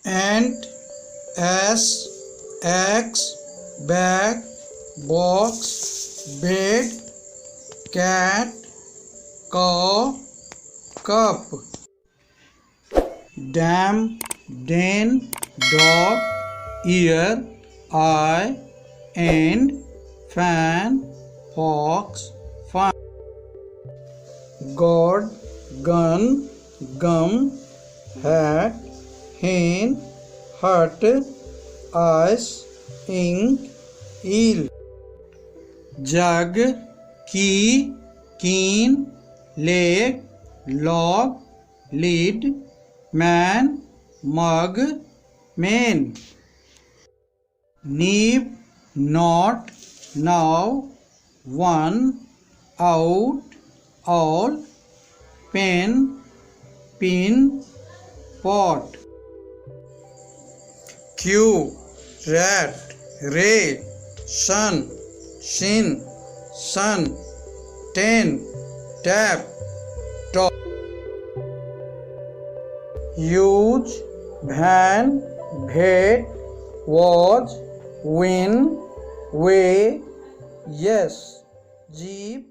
Ant, S, X, bag, box, bed, cat, cow, cup. Dam, den, dog, ear, eye, end, fan, fox, fun. God, gun, gum, hat, hen, hut, ice, ink, eel. Jug, key, keen, leg, log, lid, man, mug, man. Nib, not, now, one, out, all, pen, pin, pot. Q, rat, ray, sun, shin, sun, ten, tap, top. Huge, van, bed, was, win, way, yes, jeep,